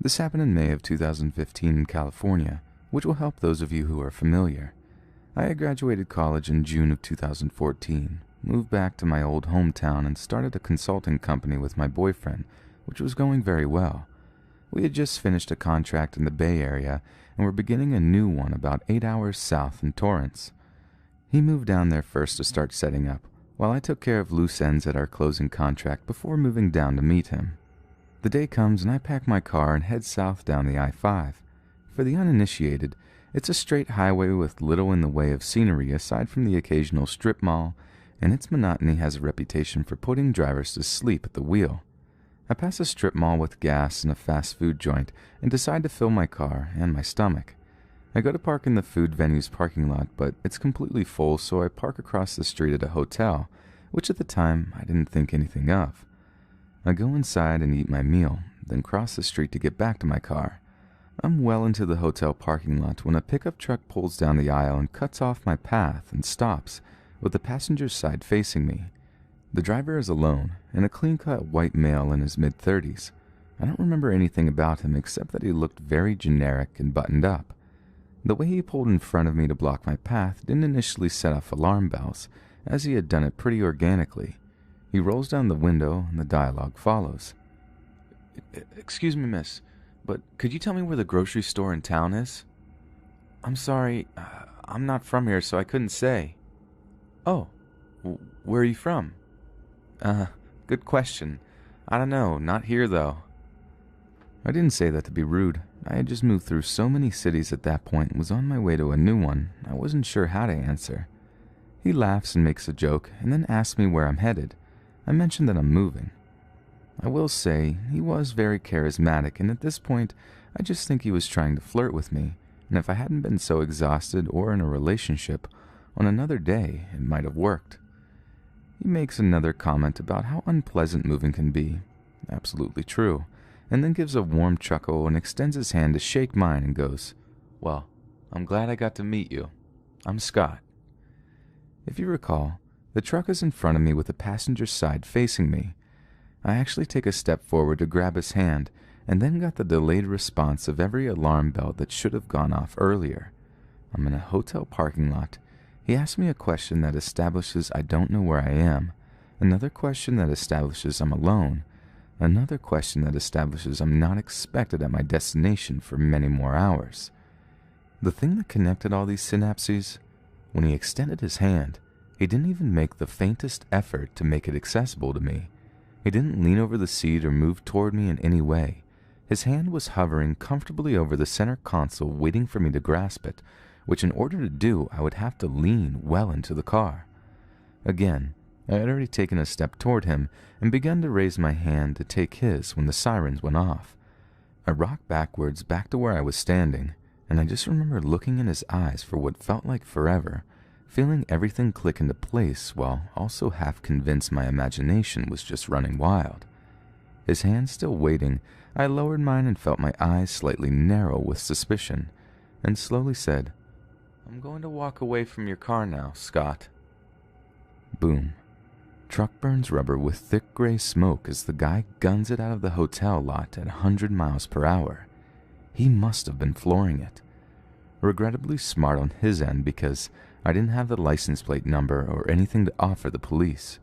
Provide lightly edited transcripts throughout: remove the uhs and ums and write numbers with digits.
This happened in May of 2015 in California, which will help those of you who are familiar. I had graduated college in June of 2014, moved back to my old hometown and started a consulting company with my boyfriend, which was going very well. We had just finished a contract in the Bay Area and were beginning a new one about 8 hours south in Torrance. He moved down there first to start setting up, while I took care of loose ends at our closing contract before moving down to meet him. The day comes and I pack my car and head south down the I-5. For the uninitiated, it's a straight highway with little in the way of scenery aside from the occasional strip mall, and its monotony has a reputation for putting drivers to sleep at the wheel. I pass a strip mall with gas and a fast food joint and decide to fill my car and my stomach. I go to park in the food venue's parking lot, but it's completely full, so I park across the street at a hotel, which at the time I didn't think anything of. I go inside and eat my meal, then cross the street to get back to my car. I'm well into the hotel parking lot when a pickup truck pulls down the aisle and cuts off my path and stops, with the passenger's side facing me. The driver is alone, and a clean-cut white male in his mid-30s. I don't remember anything about him except that he looked very generic and buttoned up. The way he pulled in front of me to block my path didn't initially set off alarm bells, as he had done it pretty organically. He rolls down the window, and the dialogue follows. "Excuse me, miss, but could you tell me where the grocery store in town is?" "I'm sorry, I'm not from here, so I couldn't say." "Oh, where are you from?" Good question. I don't know, not here though." I didn't say that to be rude. I had just moved through so many cities at that point and was on my way to a new one. I wasn't sure how to answer. He laughs and makes a joke, and then asks me where I'm headed. I mentioned that I'm moving. I will say, he was very charismatic, and at this point, I just think he was trying to flirt with me, and if I hadn't been so exhausted or in a relationship, on another day, it might have worked. He makes another comment about how unpleasant moving can be. Absolutely true. And then gives a warm chuckle and extends his hand to shake mine and goes, "Well, I'm glad I got to meet you. I'm Scott." If you recall, the truck is in front of me with the passenger's side facing me. I actually take a step forward to grab his hand and then got the delayed response of every alarm bell that should have gone off earlier. I'm in a hotel parking lot. He asks me a question that establishes I don't know where I am, another question that establishes I'm alone, another question that establishes I'm not expected at my destination for many more hours. The thing that connected all these synapses? When he extended his hand, he didn't even make the faintest effort to make it accessible to me. He didn't lean over the seat or move toward me in any way. His hand was hovering comfortably over the center console waiting for me to grasp it, which in order to do, I would have to lean well into the car. Again, I had already taken a step toward him and begun to raise my hand to take his when the sirens went off. I rocked backwards back to where I was standing, and I just remember looking in his eyes for what felt like forever, feeling everything click into place while also half convinced my imagination was just running wild. His hand still waiting, I lowered mine and felt my eyes slightly narrow with suspicion, and slowly said, "I'm going to walk away from your car now, Scott." Boom. Truck burns rubber with thick gray smoke as the guy guns it out of the hotel lot at 100 miles per hour. He must have been flooring it. Regrettably smart on his end because I didn't have the license plate number or anything to offer the police.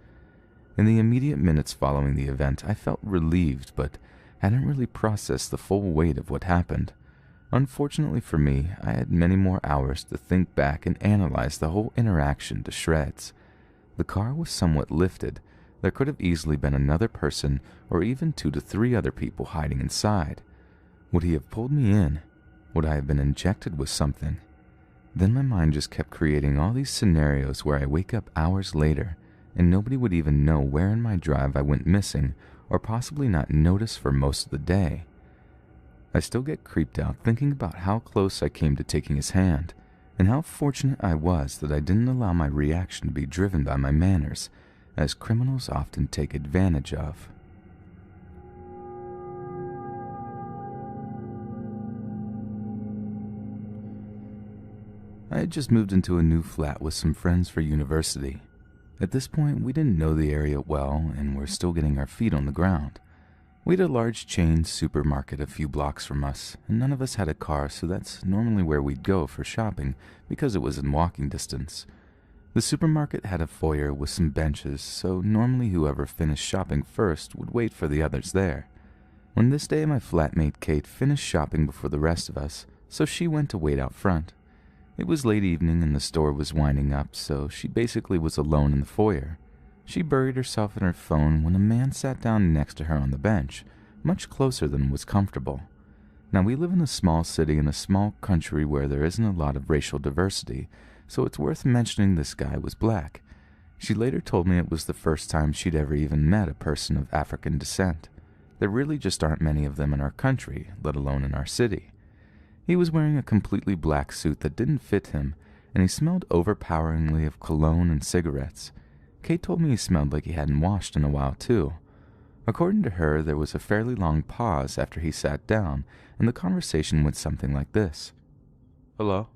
In the immediate minutes following the event, I felt relieved but hadn't really processed the full weight of what happened. Unfortunately for me, I had many more hours to think back and analyze the whole interaction to shreds. The car was somewhat lifted. There could have easily been another person or even 2 to 3 other people hiding inside. Would he have pulled me in? Would I have been injected with something? Then my mind just kept creating all these scenarios where I wake up hours later and nobody would even know where in my drive I went missing or possibly not notice for most of the day. I still get creeped out thinking about how close I came to taking his hand, and how fortunate I was that I didn't allow my reaction to be driven by my manners, as criminals often take advantage of. I had just moved into a new flat with some friends for university. At this point, we didn't know the area well and were still getting our feet on the ground. We had a large chain supermarket a few blocks from us, and none of us had a car, so that's normally where we'd go for shopping because it was in walking distance. The supermarket had a foyer with some benches, so normally whoever finished shopping first would wait for the others there. On this day, my flatmate Kate finished shopping before the rest of us, so she went to wait out front. It was late evening and the store was winding up, so she basically was alone in the foyer. She buried herself in her phone when a man sat down next to her on the bench, much closer than was comfortable. Now, we live in a small city in a small country where there isn't a lot of racial diversity, so it's worth mentioning this guy was black. She later told me it was the first time she'd ever even met a person of African descent. There really just aren't many of them in our country, let alone in our city. He was wearing a completely black suit that didn't fit him, and he smelled overpoweringly of cologne and cigarettes. Kate told me he smelled like he hadn't washed in a while, too. According to her, there was a fairly long pause after he sat down, and the conversation went something like this. "Hello?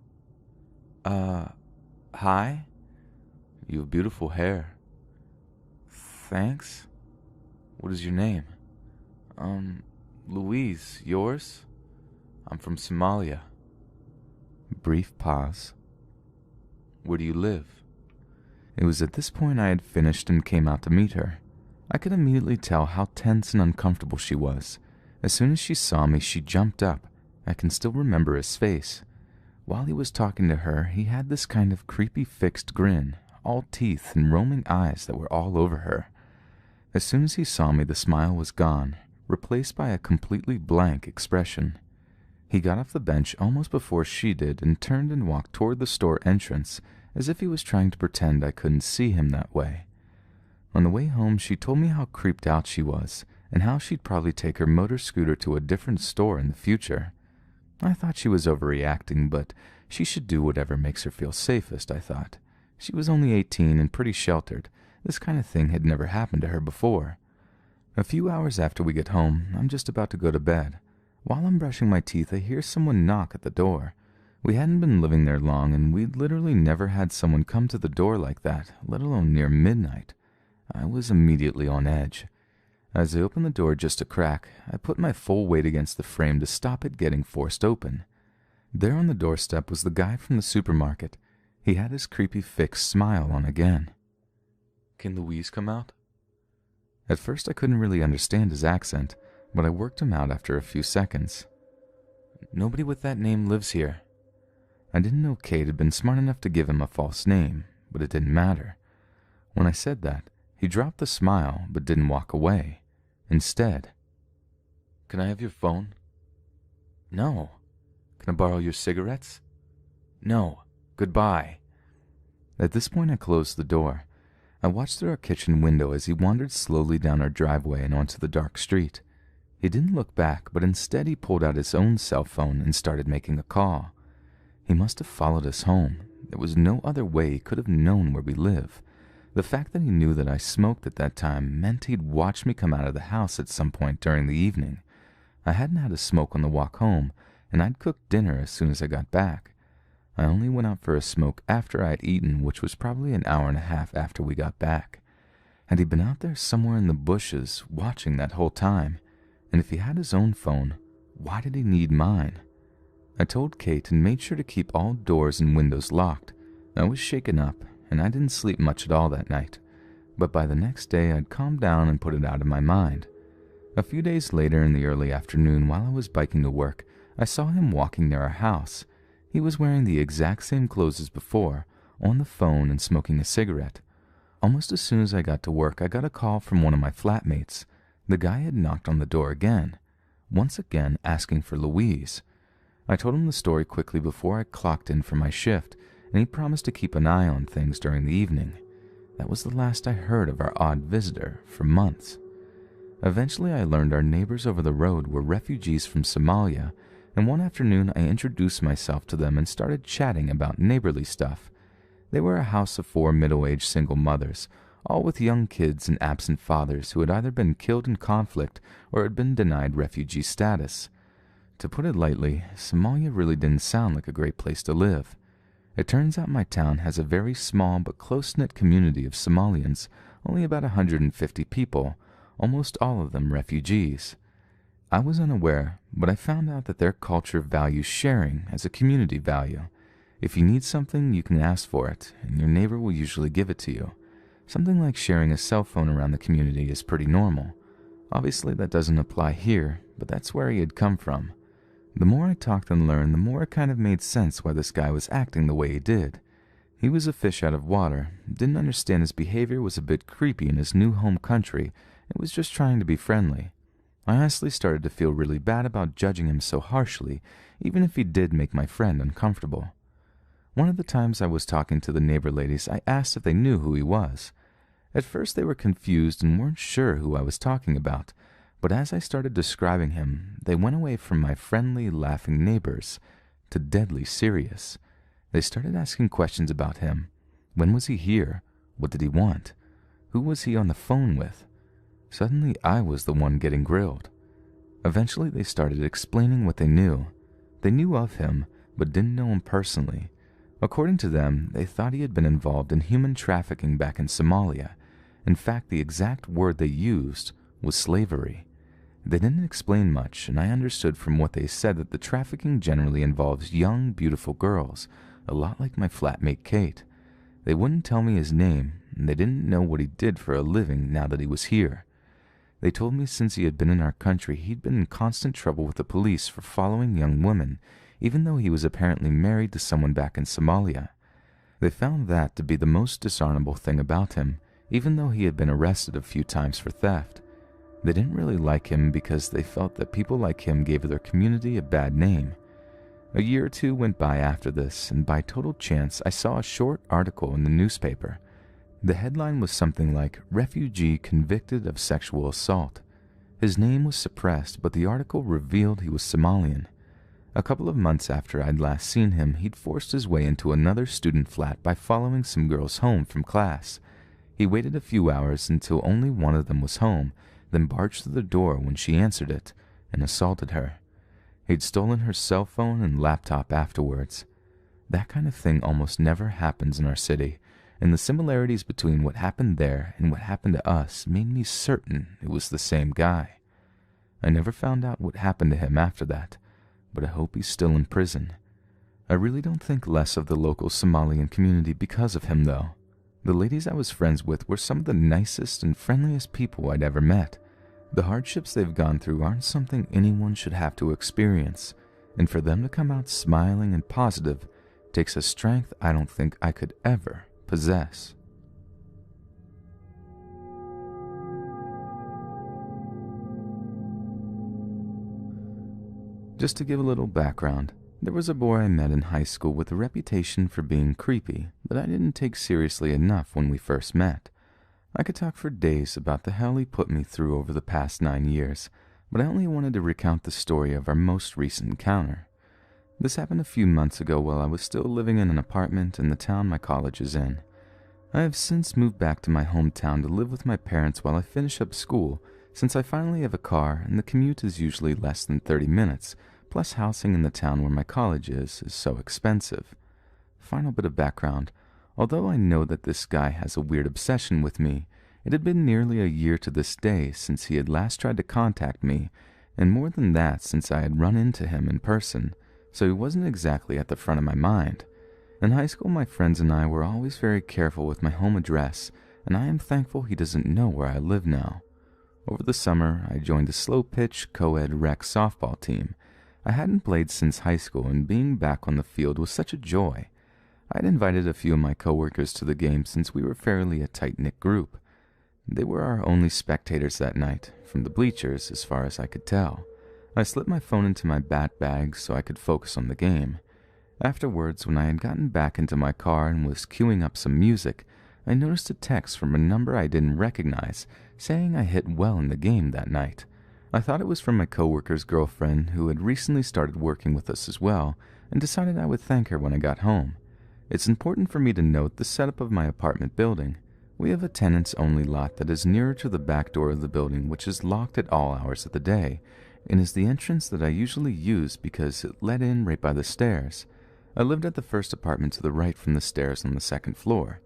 Hi? You have beautiful hair." "Thanks. What is your name?" Louise. Yours?" "I'm from Somalia." Brief pause. "Where do you live?" It was at this point I had finished and came out to meet her. I could immediately tell how tense and uncomfortable she was. As soon as she saw me, she jumped up. I can still remember his face. While he was talking to her, he had this kind of creepy fixed grin, all teeth and roaming eyes that were all over her. As soon as he saw me, the smile was gone, replaced by a completely blank expression. He got off the bench almost before she did and turned and walked toward the store entrance, as if he was trying to pretend I couldn't see him that way. On the way home, she told me how creeped out she was, and how she'd probably take her motor scooter to a different store in the future. I thought she was overreacting, but she should do whatever makes her feel safest, I thought. She was only 18 and pretty sheltered. This kind of thing had never happened to her before. A few hours after we get home, I'm just about to go to bed. While I'm brushing my teeth, I hear someone knock at the door. We hadn't been living there long, and we'd literally never had someone come to the door like that, let alone near midnight. I was immediately on edge. As I opened the door just a crack, I put my full weight against the frame to stop it getting forced open. There on the doorstep was the guy from the supermarket. He had his creepy fixed smile on again. "Can Louise come out?" At first I couldn't really understand his accent, but I worked him out after a few seconds. "Nobody with that name lives here." I didn't know Kate had been smart enough to give him a false name, but it didn't matter. When I said that, he dropped the smile but didn't walk away. Instead, "Can I have your phone?" "No." "Can I borrow your cigarettes?" "No. Goodbye." At this point I closed the door. I watched through our kitchen window as he wandered slowly down our driveway and onto the dark street. He didn't look back, but instead he pulled out his own cell phone and started making a call. He must have followed us home. There was no other way he could have known where we live. The fact that he knew that I smoked at that time meant he'd watched me come out of the house at some point during the evening. I hadn't had a smoke on the walk home, and I'd cooked dinner as soon as I got back. I only went out for a smoke after I'd eaten, which was probably an hour and a half after we got back. Had he been out there somewhere in the bushes, watching that whole time? And if he had his own phone, why did he need mine? I told Kate and made sure to keep all doors and windows locked. I was shaken up, and I didn't sleep much at all that night. But by the next day, I'd calmed down and put it out of my mind. A few days later in the early afternoon, while I was biking to work, I saw him walking near our house. He was wearing the exact same clothes as before, on the phone and smoking a cigarette. Almost as soon as I got to work, I got a call from one of my flatmates. The guy had knocked on the door again, once again asking for Louise. I told him the story quickly before I clocked in for my shift, and he promised to keep an eye on things during the evening. That was the last I heard of our odd visitor for months. Eventually I learned our neighbors over the road were refugees from Somalia, and one afternoon I introduced myself to them and started chatting about neighborly stuff. They were a house of 4 middle-aged single mothers, all with young kids and absent fathers who had either been killed in conflict or had been denied refugee status. To put it lightly, Somalia really didn't sound like a great place to live. It turns out my town has a very small but close-knit community of Somalians, only about 150 people, almost all of them refugees. I was unaware, but I found out that their culture values sharing as a community value. If you need something, you can ask for it, and your neighbor will usually give it to you. Something like sharing a cell phone around the community is pretty normal. Obviously, that doesn't apply here, but that's where he had come from. The more I talked and learned, the more it kind of made sense why this guy was acting the way he did. He was a fish out of water, didn't understand his behavior was a bit creepy in his new home country, and was just trying to be friendly. I honestly started to feel really bad about judging him so harshly, even if he did make my friend uncomfortable. One of the times I was talking to the neighbor ladies, I asked if they knew who he was. At first they were confused and weren't sure who I was talking about, but as I started describing him, they went away from my friendly, laughing neighbors to deadly serious. They started asking questions about him. When was he here? What did he want? Who was he on the phone with? Suddenly I was the one getting grilled. Eventually they started explaining what they knew. They knew of him, but didn't know him personally. According to them, they thought he had been involved in human trafficking back in Somalia. In fact, the exact word they used was slavery. They didn't explain much, and I understood from what they said that the trafficking generally involves young, beautiful girls, a lot like my flatmate Kate. They wouldn't tell me his name, and they didn't know what he did for a living now that he was here. They told me since he had been in our country, he'd been in constant trouble with the police for following young women, even though he was apparently married to someone back in Somalia. They found that to be the most dishonorable thing about him, even though he had been arrested a few times for theft. They didn't really like him because they felt that people like him gave their community a bad name. A year or two went by after this, and by total chance I saw a short article in the newspaper. The headline was something like, "Refugee Convicted of Sexual Assault." His name was suppressed, but the article revealed he was Somalian. A couple of months after I'd last seen him, he'd forced his way into another student flat by following some girls home from class. He waited a few hours until only one of them was home, then barged through the door when she answered it, and assaulted her. He'd stolen her cell phone and laptop afterwards. That kind of thing almost never happens in our city, and the similarities between what happened there and what happened to us made me certain it was the same guy. I never found out what happened to him after that, but I hope he's still in prison. I really don't think less of the local Somalian community because of him, though. The ladies I was friends with were some of the nicest and friendliest people I'd ever met. The hardships they've gone through aren't something anyone should have to experience, and for them to come out smiling and positive takes a strength I don't think I could ever possess. Just to give a little background, there was a boy I met in high school with a reputation for being creepy that I didn't take seriously enough when we first met. I could talk for days about the hell he put me through over the past 9 years, but I only wanted to recount the story of our most recent encounter. This happened a few months ago while I was still living in an apartment in the town my college is in. I have since moved back to my hometown to live with my parents while I finish up school, since I finally have a car and the commute is usually less than 30 minutes, plus housing in the town where my college is so expensive. Final bit of background. Although I know that this guy has a weird obsession with me, it had been nearly a year to this day since he had last tried to contact me, and more than that since I had run into him in person, so he wasn't exactly at the front of my mind. In high school, my friends and I were always very careful with my home address, and I am thankful he doesn't know where I live now. Over the summer, I joined a slow-pitch co-ed rec softball team. I hadn't played since high school, and being back on the field was such a joy. I'd invited a few of my coworkers to the game since we were fairly a tight-knit group. They were our only spectators that night, from the bleachers as far as I could tell. I slipped my phone into my bat bag so I could focus on the game. Afterwards, when I had gotten back into my car and was queuing up some music, I noticed a text from a number I didn't recognize, saying I hit well in the game that night. I thought it was from my coworker's girlfriend who had recently started working with us as well, and decided I would thank her when I got home. It's important for me to note the setup of my apartment building. We have a tenants-only lot that is nearer to the back door of the building, which is locked at all hours of the day, and is the entrance that I usually use because it led in right by the stairs. I lived at the first apartment to the right from the stairs on the second floor.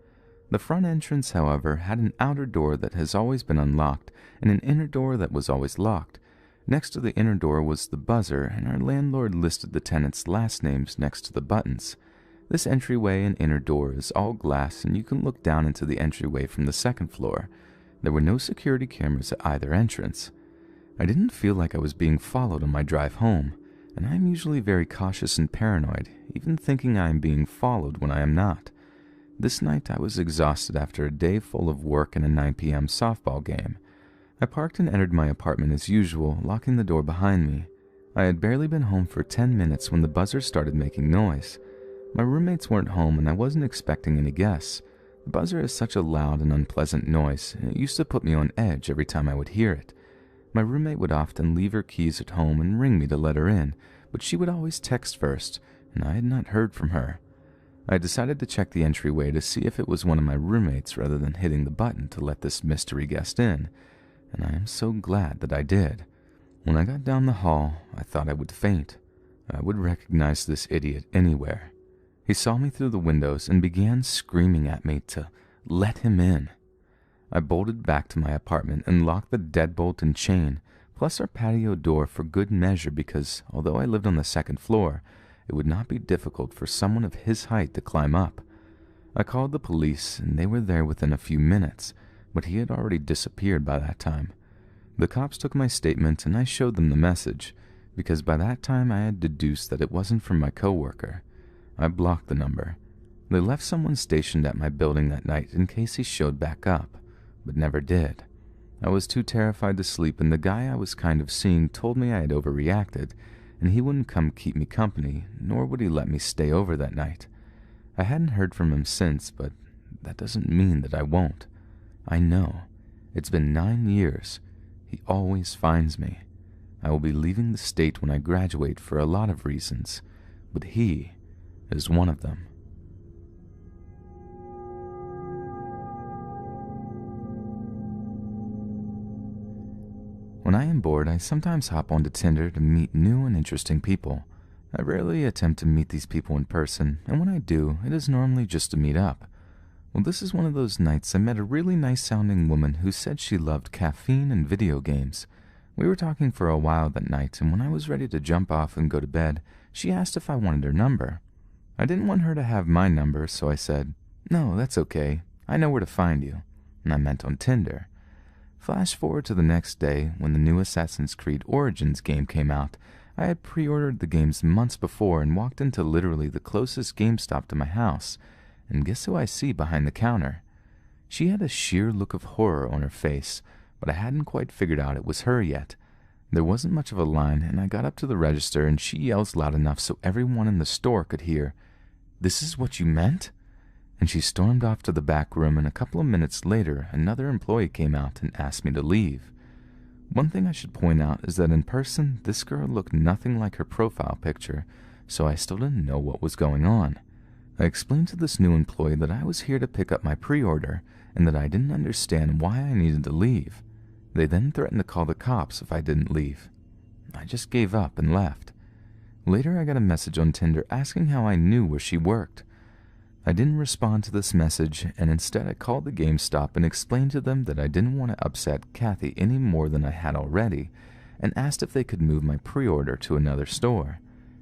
The front entrance, however, had an outer door that has always been unlocked and an inner door that was always locked. Next to the inner door was the buzzer, and our landlord listed the tenants' last names next to the buttons. This entryway and inner door is all glass, and you can look down into the entryway from the second floor. There were no security cameras at either entrance. I didn't feel like I was being followed on my drive home, and I am usually very cautious and paranoid, even thinking I am being followed when I am not. This night I was exhausted after a day full of work and a 9 p.m. softball game. I parked and entered my apartment as usual, locking the door behind me. I had barely been home for 10 minutes when the buzzer started making noise. My roommates weren't home and I wasn't expecting any guests. The buzzer is such a loud and unpleasant noise, and it used to put me on edge every time I would hear it. My roommate would often leave her keys at home and ring me to let her in, but she would always text first, and I had not heard from her. I decided to check the entryway to see if it was one of my roommates rather than hitting the button to let this mystery guest in, and I am so glad that I did. When I got down the hall, I thought I would faint. I would recognize this idiot anywhere. He saw me through the windows and began screaming at me to let him in. I bolted back to my apartment and locked the deadbolt and chain, plus our patio door for good measure because, although I lived on the second floor, it would not be difficult for someone of his height to climb up. I called the police, and they were there within a few minutes, but he had already disappeared by that time. The cops took my statement, and I showed them the message, because by that time I had deduced that it wasn't from my coworker. I blocked the number. They left someone stationed at my building that night in case he showed back up, but never did. I was too terrified to sleep, and the guy I was kind of seeing told me I had overreacted, and he wouldn't come keep me company, nor would he let me stay over that night. I hadn't heard from him since, but that doesn't mean that I won't. I know. It's been 9 years. He always finds me. I will be leaving the state when I graduate for a lot of reasons, but he is one of them. When I am bored, I sometimes hop onto Tinder to meet new and interesting people. I rarely attempt to meet these people in person, and when I do, it is normally just to meet up. Well, this is one of those nights I met a really nice-sounding woman who said she loved caffeine and video games. We were talking for a while that night, and when I was ready to jump off and go to bed, she asked if I wanted her number. I didn't want her to have my number, so I said, "No, that's okay. I know where to find you." And I meant on Tinder. Flash forward to the next day, when the new Assassin's Creed Origins game came out. I had pre-ordered the games months before and walked into literally the closest GameStop to my house, and guess who I see behind the counter? She had a sheer look of horror on her face, but I hadn't quite figured out it was her yet. There wasn't much of a line, and I got up to the register, and she yells loud enough so everyone in the store could hear, "This is what you meant?" And she stormed off to the back room, and a couple of minutes later, another employee came out and asked me to leave. One thing I should point out is that in person, this girl looked nothing like her profile picture, so I still didn't know what was going on. I explained to this new employee that I was here to pick up my pre-order, and that I didn't understand why I needed to leave. They then threatened to call the cops if I didn't leave. I just gave up and left. Later, I got a message on Tinder asking how I knew where she worked. I didn't respond to this message, and instead I called the GameStop and explained to them that I didn't want to upset Kathy any more than I had already, and asked if they could move my pre-order to another store.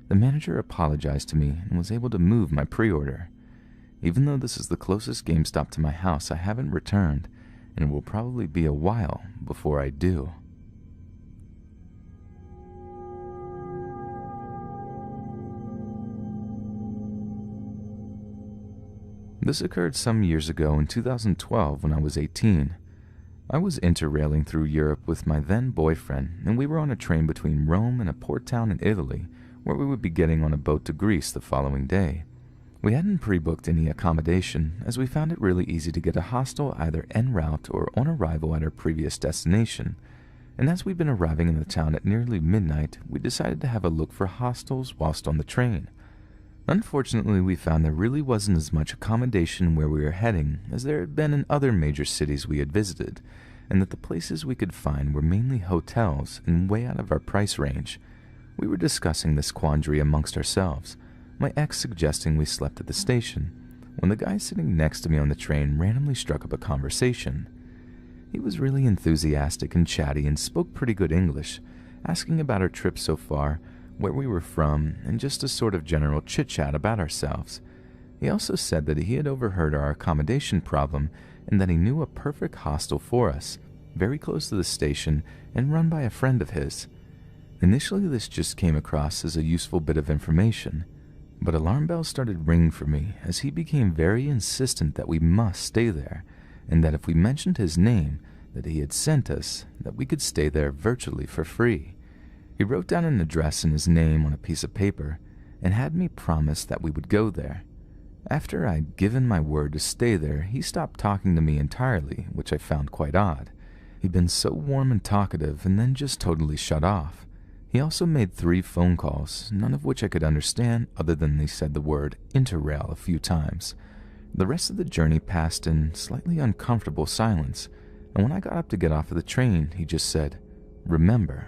The manager apologized to me and was able to move my pre-order. Even though this is the closest GameStop to my house, I haven't returned, and it will probably be a while before I do. This occurred some years ago in 2012 when I was 18. I was interrailing through Europe with my then boyfriend, and we were on a train between Rome and a port town in Italy, where we would be getting on a boat to Greece the following day. We hadn't pre-booked any accommodation, as we found it really easy to get a hostel either en route or on arrival at our previous destination, and as we'd been arriving in the town at nearly midnight, we decided to have a look for hostels whilst on the train. Unfortunately, we found there really wasn't as much accommodation where we were heading as there had been in other major cities we had visited, and that the places we could find were mainly hotels and way out of our price range. We were discussing this quandary amongst ourselves, my ex suggesting we slept at the station, when the guy sitting next to me on the train randomly struck up a conversation. He was really enthusiastic and chatty and spoke pretty good English, asking about our trip so far, where we were from, and just a sort of general chit-chat about ourselves. He also said that he had overheard our accommodation problem and that he knew a perfect hostel for us, very close to the station and run by a friend of his. Initially, this just came across as a useful bit of information, but alarm bells started ringing for me as he became very insistent that we must stay there, and that if we mentioned his name that he had sent us, that we could stay there virtually for free. He wrote down an address and his name on a piece of paper and had me promise that we would go there. After I'd given my word to stay there, he stopped talking to me entirely, which I found quite odd. He'd been so warm and talkative and then just totally shut off. He also made 3 phone calls, none of which I could understand other than he said the word interrail a few times. The rest of the journey passed in slightly uncomfortable silence, and when I got up to get off of the train, he just said, "Remember."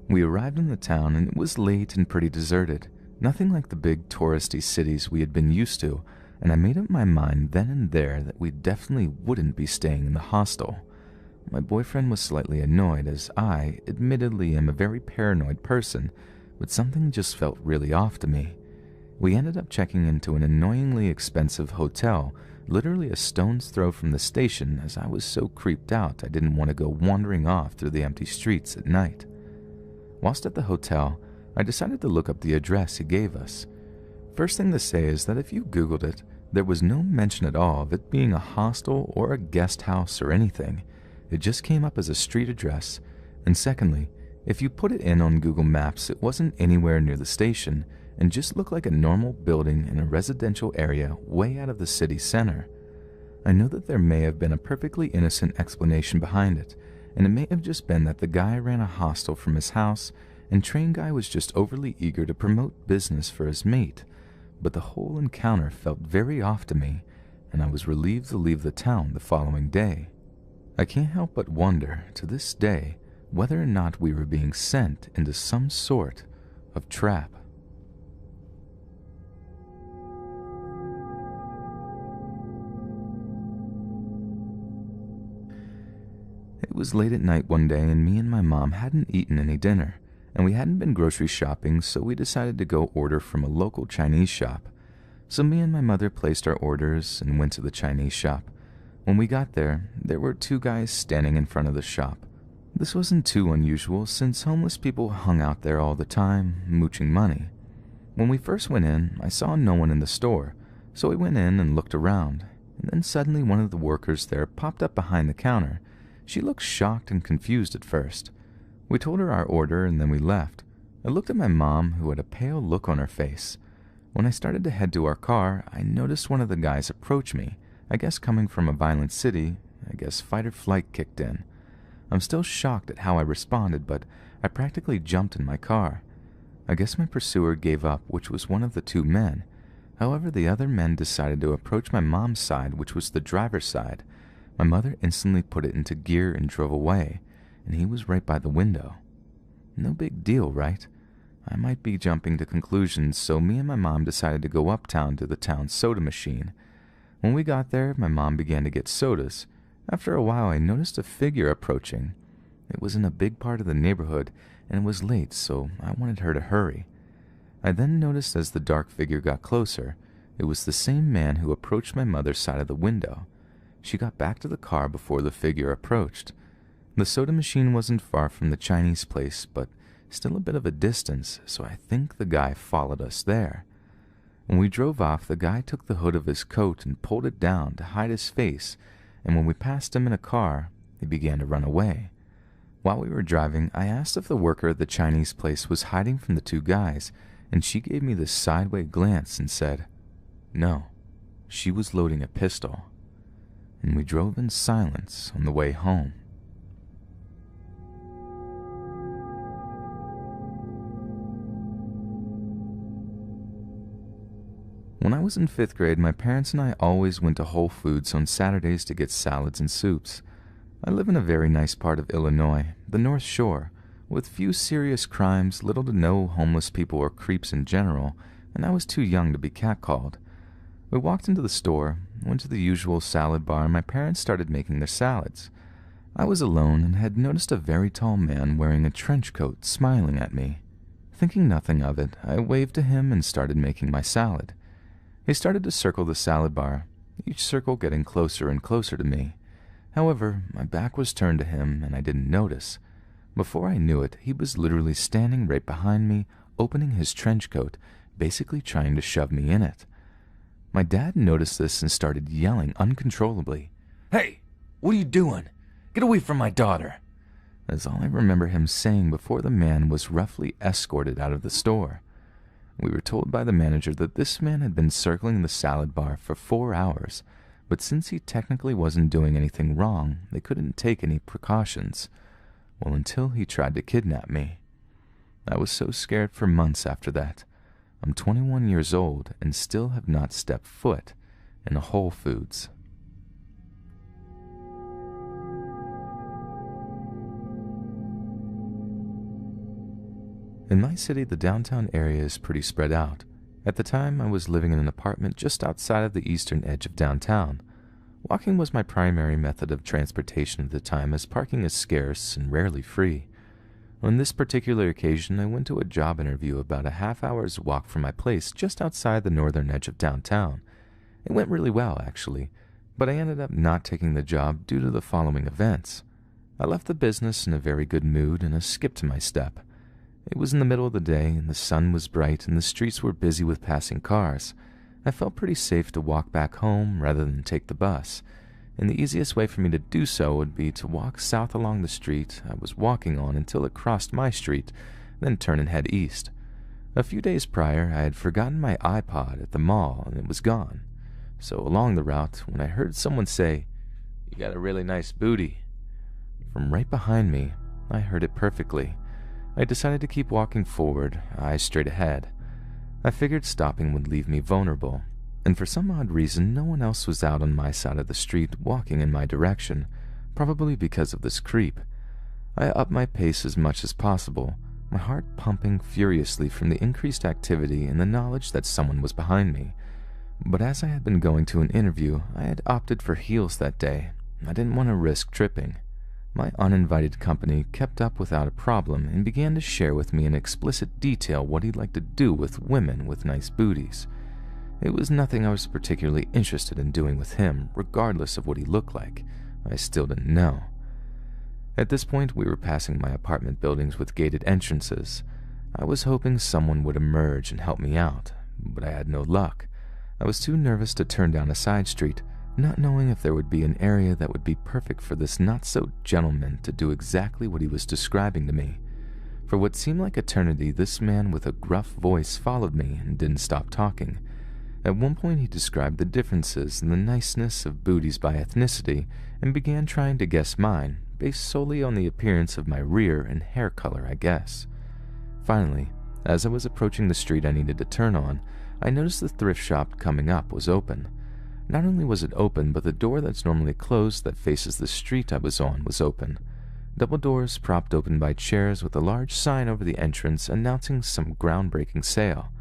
We arrived in the town and it was late and pretty deserted, nothing like the big touristy cities we had been used to, and I made up my mind then and there that we definitely wouldn't be staying in the hostel. My boyfriend was slightly annoyed as I, admittedly, am a very paranoid person, but something just felt really off to me. We ended up checking into an annoyingly expensive hotel, literally a stone's throw from the station, as I was so creeped out I didn't want to go wandering off through the empty streets at night. Whilst at the hotel, I decided to look up the address he gave us. First thing to say is that if you Googled it, there was no mention at all of it being a hostel or a guest house or anything. It just came up as a street address, and secondly, if you put it in on Google Maps, it wasn't anywhere near the station and just looked like a normal building in a residential area way out of the city center. I know that there may have been a perfectly innocent explanation behind it, and it may have just been that the guy ran a hostel from his house and train guy was just overly eager to promote business for his mate, but the whole encounter felt very off to me, and I was relieved to leave the town the following day. I can't help but wonder, to this day, whether or not we were being sent into some sort of trap. It was late at night one day and me and my mom hadn't eaten any dinner, and we hadn't been grocery shopping, so we decided to go order from a local Chinese shop. So me and my mother placed our orders and went to the Chinese shop. When we got there, there were 2 guys standing in front of the shop. This wasn't too unusual since homeless people hung out there all the time, mooching money. When we first went in, I saw no one in the store, so we went in and looked around, and then suddenly one of the workers there popped up behind the counter. She looked shocked and confused at first. We told her our order and then we left. I looked at my mom, who had a pale look on her face. When I started to head to our car, I noticed one of the guys approach me. I guess coming from a violent city, I guess fight or flight kicked in. I'm still shocked at how I responded, but I practically jumped in my car. I guess my pursuer gave up, which was one of the 2 men. However, the other men decided to approach my mom's side, which was the driver's side. My mother instantly put it into gear and drove away, and he was right by the window. No big deal, right? I might be jumping to conclusions, so me and my mom decided to go uptown to the town's soda machine. When we got there, my mom began to get sodas. After a while, I noticed a figure approaching. It was in a big part of the neighborhood, and it was late, so I wanted her to hurry. I then noticed as the dark figure got closer, it was the same man who approached my mother's side of the window. She got back to the car before the figure approached. The soda machine wasn't far from the Chinese place, but still a bit of a distance, so I think the guy followed us there. When we drove off, the guy took the hood of his coat and pulled it down to hide his face, and when we passed him in a car, he began to run away. While we were driving, I asked if the worker at the Chinese place was hiding from the 2 guys, and she gave me this sideways glance and said, "No, she was loading a pistol." And we drove in silence on the way home. When I was in 5th grade, my parents and I always went to Whole Foods on Saturdays to get salads and soups. I live in a very nice part of Illinois, the North Shore, with few serious crimes, little to no homeless people or creeps in general, and I was too young to be catcalled. We walked into the store, went to the usual salad bar, and my parents started making their salads. I was alone and had noticed a very tall man wearing a trench coat smiling at me. Thinking nothing of it, I waved to him and started making my salad. He started to circle the salad bar, each circle getting closer and closer to me. However, my back was turned to him and I didn't notice. Before I knew it, he was literally standing right behind me, opening his trench coat, basically trying to shove me in it. My dad noticed this and started yelling uncontrollably, "Hey, what are you doing? Get away from my daughter!" That's all I remember him saying before the man was roughly escorted out of the store. We were told by the manager that this man had been circling the salad bar for 4 hours, but since he technically wasn't doing anything wrong, they couldn't take any precautions. Well, until he tried to kidnap me. I was so scared for months after that. I'm 21 years old and still have not stepped foot in a Whole Foods. In my city, the downtown area is pretty spread out. At the time, I was living in an apartment just outside of the eastern edge of downtown. Walking was my primary method of transportation at the time, as parking is scarce and rarely free. On this particular occasion, I went to a job interview about a half-hour's walk from my place just outside the northern edge of downtown. It went really well, actually, but I ended up not taking the job due to the following events. I left the business in a very good mood and a skip to my step. It was in the middle of the day, and the sun was bright, and the streets were busy with passing cars. I felt pretty safe to walk back home rather than take the bus, and the easiest way for me to do so would be to walk south along the street I was walking on until it crossed my street, then turn and head east. A few days prior, I had forgotten my iPod at the mall, and it was gone. So along the route, when I heard someone say, "You got a really nice booty," from right behind me, I heard it perfectly. I decided to keep walking forward, eyes straight ahead. I figured stopping would leave me vulnerable, and for some odd reason, no one else was out on my side of the street walking in my direction, probably because of this creep. I upped my pace as much as possible, my heart pumping furiously from the increased activity and the knowledge that someone was behind me. But as I had been going to an interview, I had opted for heels that day. I didn't want to risk tripping. My uninvited company kept up without a problem and began to share with me in explicit detail what he'd like to do with women with nice booties. It was nothing I was particularly interested in doing with him, regardless of what he looked like. I still didn't know. At this point, we were passing my apartment buildings with gated entrances. I was hoping someone would emerge and help me out, but I had no luck. I was too nervous to turn down a side street, not knowing if there would be an area that would be perfect for this not-so-gentleman to do exactly what he was describing to me. For what seemed like eternity, this man with a gruff voice followed me and didn't stop talking. At one point, he described the differences in the niceness of booties by ethnicity and began trying to guess mine, based solely on the appearance of my rear and hair color, I guess. Finally, as I was approaching the street I needed to turn on, I noticed the thrift shop coming up was open. Not only was it open, but the door that's normally closed that faces the street I was on was open. Double doors propped open by chairs with a large sign over the entrance announcing some groundbreaking sale.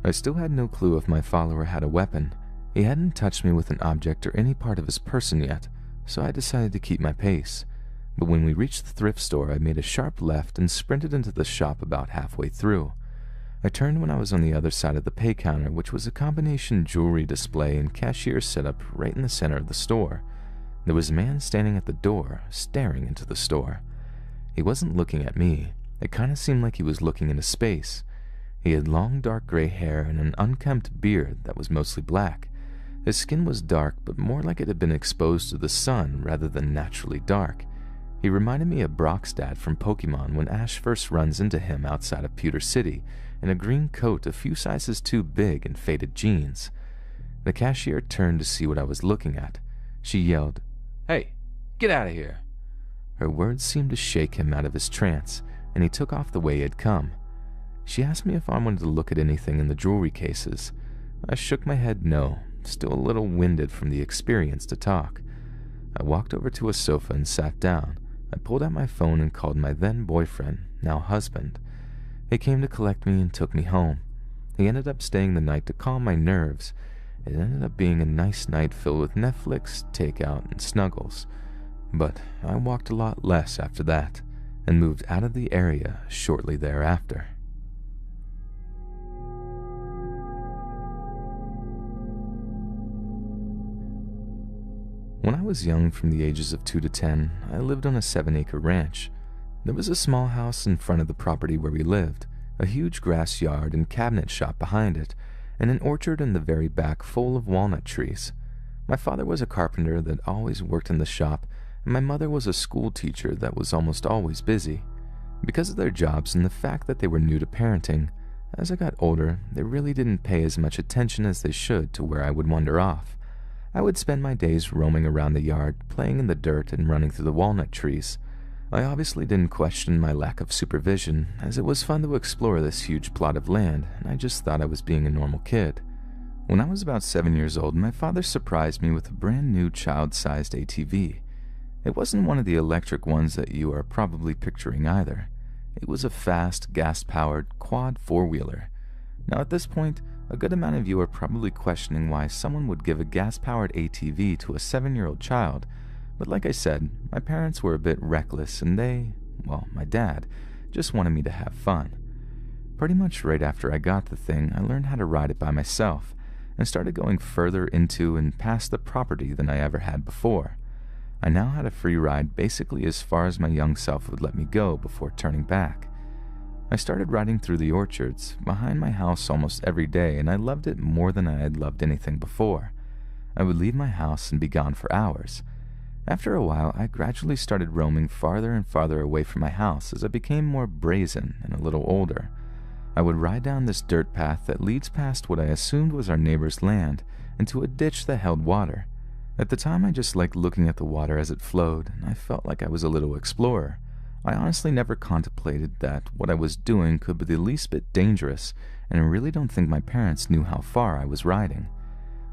I still had no clue if my follower had a weapon. He hadn't touched me with an object or any part of his person yet, so I decided to keep my pace. But when we reached the thrift store, I made a sharp left and sprinted into the shop about halfway through. I turned when I was on the other side of the pay counter, which was a combination jewelry display and cashier setup right in the center of the store. There was a man standing at the door, staring into the store. He wasn't looking at me. It kind of seemed like he was looking into space. He had long dark gray hair and an unkempt beard that was mostly black. His skin was dark, but more like it had been exposed to the sun rather than naturally dark. He reminded me of Brock's dad from Pokemon when Ash first runs into him outside of Pewter City, in a green coat a few sizes too big and faded jeans. The cashier turned to see what I was looking at. She yelled, "Hey, get out of here!" Her words seemed to shake him out of his trance, and he took off the way he had come. She asked me if I wanted to look at anything in the jewelry cases. I shook my head no, still a little winded from the experience to talk. I walked over to a sofa and sat down. I pulled out my phone and called my then boyfriend, now husband. He came to collect me and took me home. He ended up staying the night to calm my nerves. It ended up being a nice night filled with Netflix, takeout, and snuggles. But I walked a lot less after that and moved out of the area shortly thereafter. When I was young, from the ages of 2 to 10, I lived on a 7-acre ranch. There was a small house in front of the property where we lived, a huge grass yard and cabinet shop behind it, and an orchard in the very back full of walnut trees. My father was a carpenter that always worked in the shop, and my mother was a school teacher that was almost always busy. Because of their jobs and the fact that they were new to parenting, as I got older, they really didn't pay as much attention as they should to where I would wander off. I would spend my days roaming around the yard, playing in the dirt and running through the walnut trees. I obviously didn't question my lack of supervision, as it was fun to explore this huge plot of land, and I just thought I was being a normal kid. When I was about 7 years old, my father surprised me with a brand new child-sized ATV. It wasn't one of the electric ones that you are probably picturing either. It was a fast, gas-powered quad four-wheeler. Now at this point, a good amount of you are probably questioning why someone would give a gas-powered ATV to a 7-year-old child, but like I said, my parents were a bit reckless and my dad, just wanted me to have fun. Pretty much right after I got the thing, I learned how to ride it by myself, and started going further into and past the property than I ever had before. I now had a free ride basically as far as my young self would let me go before turning back. I started riding through the orchards behind my house almost every day, and I loved it more than I had loved anything before. I would leave my house and be gone for hours. After a while, I gradually started roaming farther and farther away from my house as I became more brazen and a little older. I would ride down this dirt path that leads past what I assumed was our neighbor's land into a ditch that held water. At the time, I just liked looking at the water as it flowed, and I felt like I was a little explorer. I honestly never contemplated that what I was doing could be the least bit dangerous, and I really don't think my parents knew how far I was riding.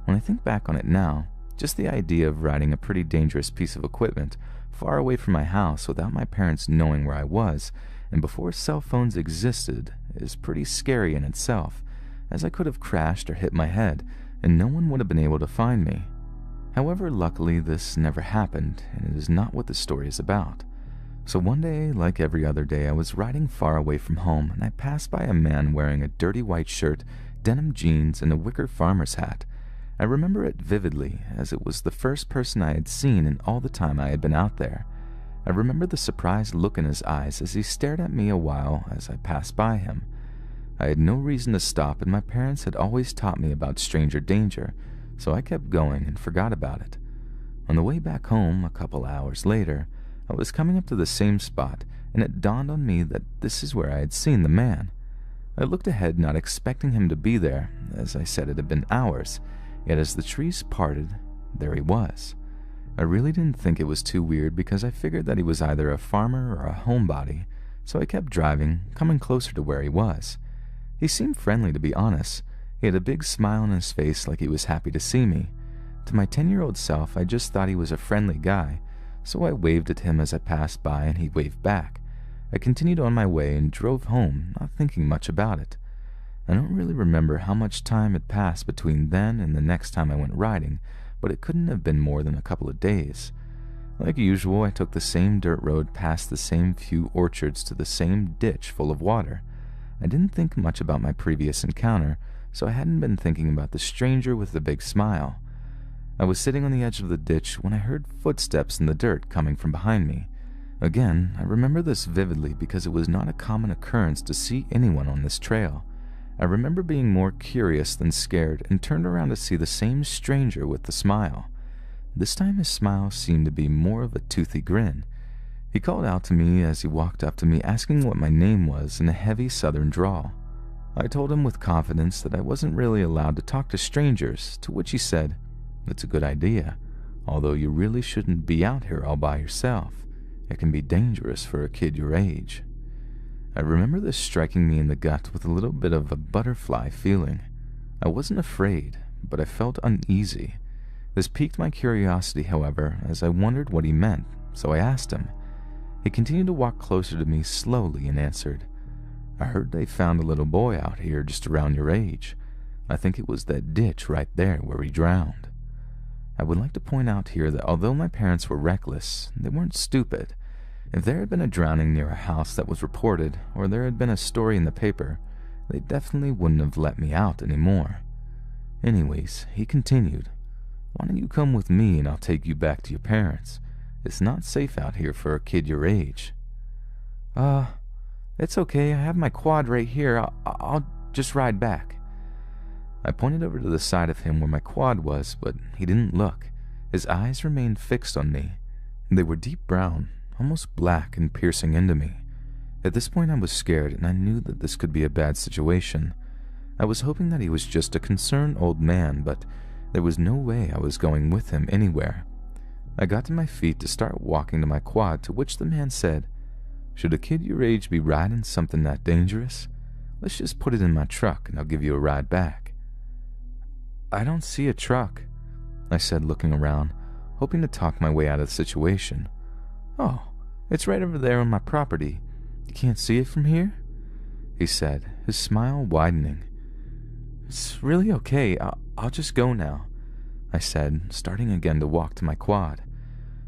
When I think back on it now, just the idea of riding a pretty dangerous piece of equipment far away from my house without my parents knowing where I was, and before cell phones existed, is pretty scary in itself, as I could have crashed or hit my head, and no one would have been able to find me. However, luckily this never happened, and it is not what the story is about. So one day, like every other day, I was riding far away from home, and I passed by a man wearing a dirty white shirt, denim jeans, and a wicker farmer's hat. I remember it vividly, as it was the first person I had seen in all the time I had been out there. I remember the surprised look in his eyes as he stared at me a while as I passed by him. I had no reason to stop, and my parents had always taught me about stranger danger, so I kept going and forgot about it. On the way back home, a couple hours later, I was coming up to the same spot, and it dawned on me that this is where I had seen the man. I looked ahead, not expecting him to be there, as I said it had been hours, yet as the trees parted, there he was. I really didn't think it was too weird because I figured that he was either a farmer or a homebody, so I kept driving, coming closer to where he was. He seemed friendly, to be honest. He had a big smile on his face like he was happy to see me. To my 10-year-old self, I just thought he was a friendly guy, so I waved at him as I passed by and he waved back. I continued on my way and drove home, not thinking much about it. I don't really remember how much time had passed between then and the next time I went riding, but it couldn't have been more than a couple of days. Like usual, I took the same dirt road past the same few orchards to the same ditch full of water. I didn't think much about my previous encounter, so I hadn't been thinking about the stranger with the big smile. I was sitting on the edge of the ditch when I heard footsteps in the dirt coming from behind me. Again, I remember this vividly because it was not a common occurrence to see anyone on this trail. I remember being more curious than scared and turned around to see the same stranger with the smile. This time his smile seemed to be more of a toothy grin. He called out to me as he walked up to me, asking what my name was in a heavy southern drawl. I told him with confidence that I wasn't really allowed to talk to strangers, to which he said, "That's a good idea, although you really shouldn't be out here all by yourself. It can be dangerous for a kid your age." I remember this striking me in the gut with a little bit of a butterfly feeling. I wasn't afraid, but I felt uneasy. This piqued my curiosity, however, as I wondered what he meant, so I asked him. He continued to walk closer to me slowly and answered, "I heard they found a little boy out here just around your age. I think it was that ditch right there where he drowned." I would like to point out here that although my parents were reckless, they weren't stupid. If there had been a drowning near a house that was reported, or there had been a story in the paper, they definitely wouldn't have let me out anymore. Anyways, he continued, "Why don't you come with me and I'll take you back to your parents? It's not safe out here for a kid your age." It's okay. I have my quad right here. I'll just ride back." I pointed over to the side of him where my quad was, but he didn't look. His eyes remained fixed on me. They were deep brown, almost black, and piercing into me. At this point I was scared, and I knew that this could be a bad situation. I was hoping that he was just a concerned old man, but there was no way I was going with him anywhere. I got to my feet to start walking to my quad, to which the man said, "Should a kid your age be riding something that dangerous? Let's just put it in my truck and I'll give you a ride back." "I don't see a truck," I said, looking around, hoping to talk my way out of the situation. "Oh, it's right over there on my property. You can't see it from here?" he said, his smile widening. "It's really okay. I'll just go now," I said, starting again to walk to my quad.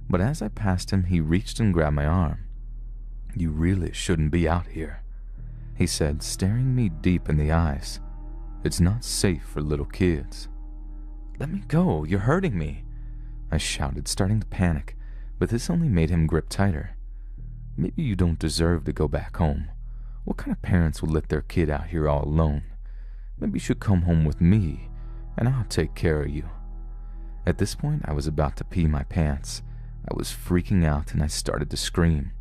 But as I passed him, he reached and grabbed my arm. "You really shouldn't be out here," he said, staring me deep in the eyes. "It's not safe for little kids." "Let me go, you're hurting me," I shouted, starting to panic, but this only made him grip tighter. "Maybe you don't deserve to go back home. What kind of parents would let their kid out here all alone? Maybe you should come home with me, and I'll take care of you." At this point, I was about to pee my pants. I was freaking out, and I started to scream.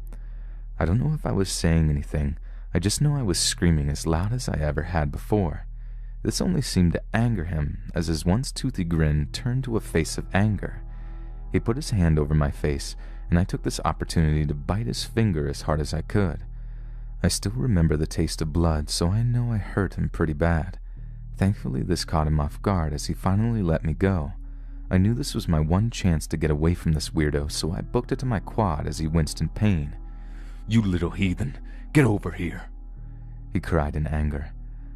I don't know if I was saying anything. I just know I was screaming as loud as I ever had before. This only seemed to anger him, as his once toothy grin turned to a face of anger. He put his hand over my face, and I took this opportunity to bite his finger as hard as I could. I still remember the taste of blood, so I know I hurt him pretty bad. Thankfully, this caught him off guard as he finally let me go. I knew this was my one chance to get away from this weirdo, so I booked it to my quad as he winced in pain. "You little heathen, get over here," he cried in anger.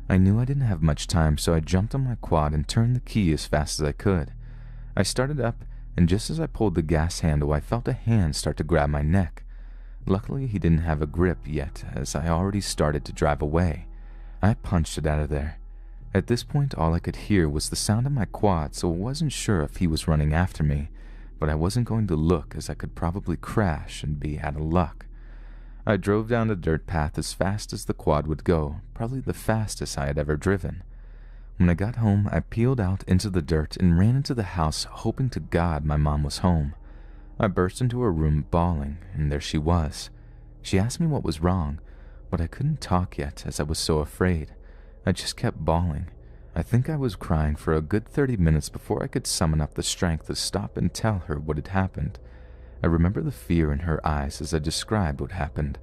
I knew I didn't have much time, so I jumped on my quad and turned the key as fast as I could. I started up, and just as I pulled the gas handle, I felt a hand start to grab my neck. Luckily, he didn't have a grip yet, as I already started to drive away. I punched it out of there. At this point, all I could hear was the sound of my quad, so I wasn't sure if he was running after me, but I wasn't going to look, as I could probably crash and be out of luck. I drove down the dirt path as fast as the quad would go, probably the fastest I had ever driven. When I got home, I peeled out into the dirt and ran into the house, hoping to God my mom was home. I burst into her room bawling, and there she was. She asked me what was wrong, but I couldn't talk yet as I was so afraid. I just kept bawling. I think I was crying for a good 30 minutes before I could summon up the strength to stop and tell her what had happened. I remember the fear in her eyes as I described what happened.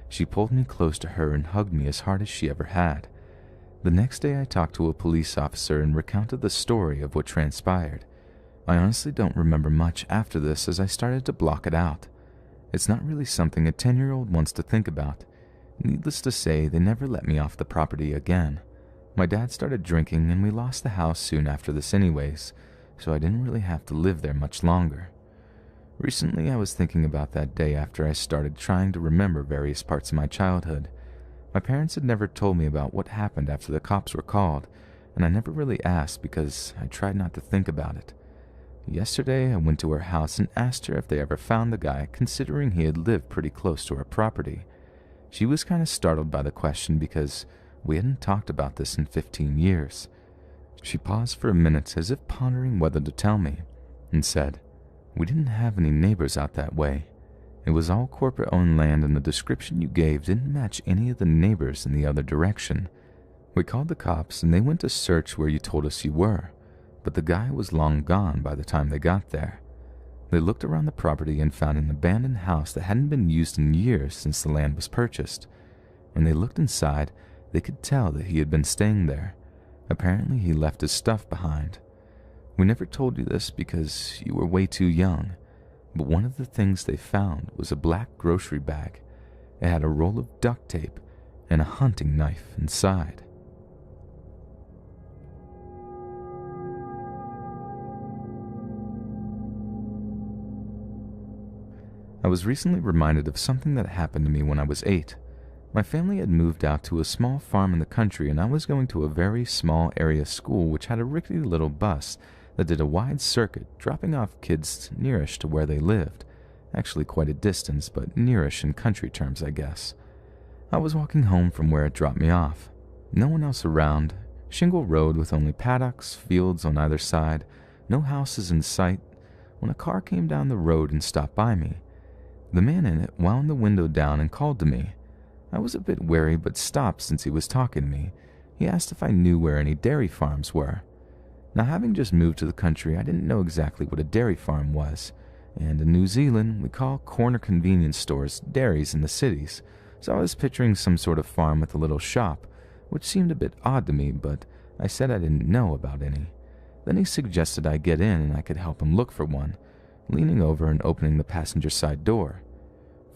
She pulled me close to her and hugged me as hard as she ever had. The next day I talked to a police officer and recounted the story of what transpired. I honestly don't remember much after this, as I started to block it out. It's not really something a 10-year-old wants to think about. Needless to say, they never let me off the property again. My dad started drinking and we lost the house soon after this anyways, so I didn't really have to live there much longer. Recently, I was thinking about that day after I started trying to remember various parts of my childhood. My parents had never told me about what happened after the cops were called, and I never really asked because I tried not to think about it. Yesterday, I went to her house and asked her if they ever found the guy, considering he had lived pretty close to our property. She was kind of startled by the question because we hadn't talked about this in 15 years. She paused for a minute as if pondering whether to tell me, and said, "We didn't have any neighbors out that way. It was all corporate-owned land, and the description you gave didn't match any of the neighbors in the other direction. We called the cops, and they went to search where you told us you were, but the guy was long gone by the time they got there. They looked around the property and found an abandoned house that hadn't been used in years since the land was purchased. When they looked inside, they could tell that he had been staying there. Apparently, he left his stuff behind. We never told you this because you were way too young, but one of the things they found was a black grocery bag. It had a roll of duct tape and a hunting knife inside." I was recently reminded of something that happened to me when I was 8. My family had moved out to a small farm in the country, and I was going to a very small area school which had a rickety little bus that did a wide circuit, dropping off kids nearish to where they lived. Actually quite a distance, but nearish in country terms, I guess. I was walking home from where it dropped me off. No one else around. Shingle road with only paddocks, fields on either side, no houses in sight, when a car came down the road and stopped by me. The man in it wound the window down and called to me. I was a bit wary but stopped since he was talking to me. He asked if I knew where any dairy farms were. Now, having just moved to the country, I didn't know exactly what a dairy farm was, and in New Zealand we call corner convenience stores dairies in the cities, so I was picturing some sort of farm with a little shop, which seemed a bit odd to me, but I said I didn't know about any. Then he suggested I get in and I could help him look for one, leaning over and opening the passenger side door.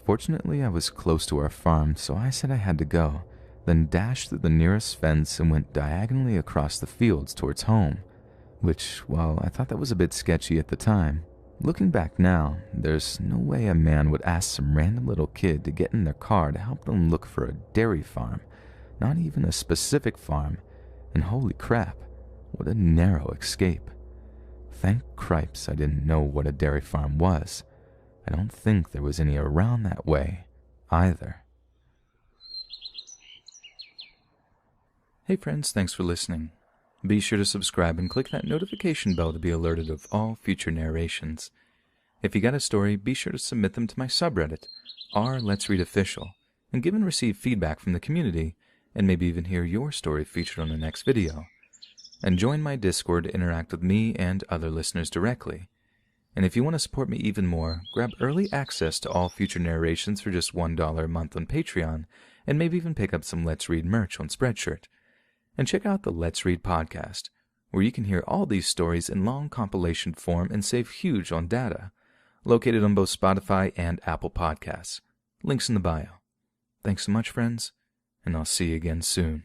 Fortunately, I was close to our farm, so I said I had to go, then dashed through the nearest fence and went diagonally across the fields towards home, which, while I thought that was a bit sketchy at the time, looking back now, there's no way a man would ask some random little kid to get in their car to help them look for a dairy farm, not even a specific farm, and holy crap, what a narrow escape. Thank cripes I didn't know what a dairy farm was. I don't think there was any around that way, either. Hey friends, thanks for listening. Be sure to subscribe and click that notification bell to be alerted of all future narrations. If you got a story, be sure to submit them to my subreddit, r/Let's Read Official, and give and receive feedback from the community, and maybe even hear your story featured on the next video. And join my Discord to interact with me and other listeners directly. And if you want to support me even more, grab early access to all future narrations for just $1 a month on Patreon, and maybe even pick up some Let's Read merch on Spreadshirt. And check out the Let's Read podcast, where you can hear all these stories in long compilation form and save huge on data, located on both Spotify and Apple Podcasts. Links in the bio. Thanks so much, friends, and I'll see you again soon.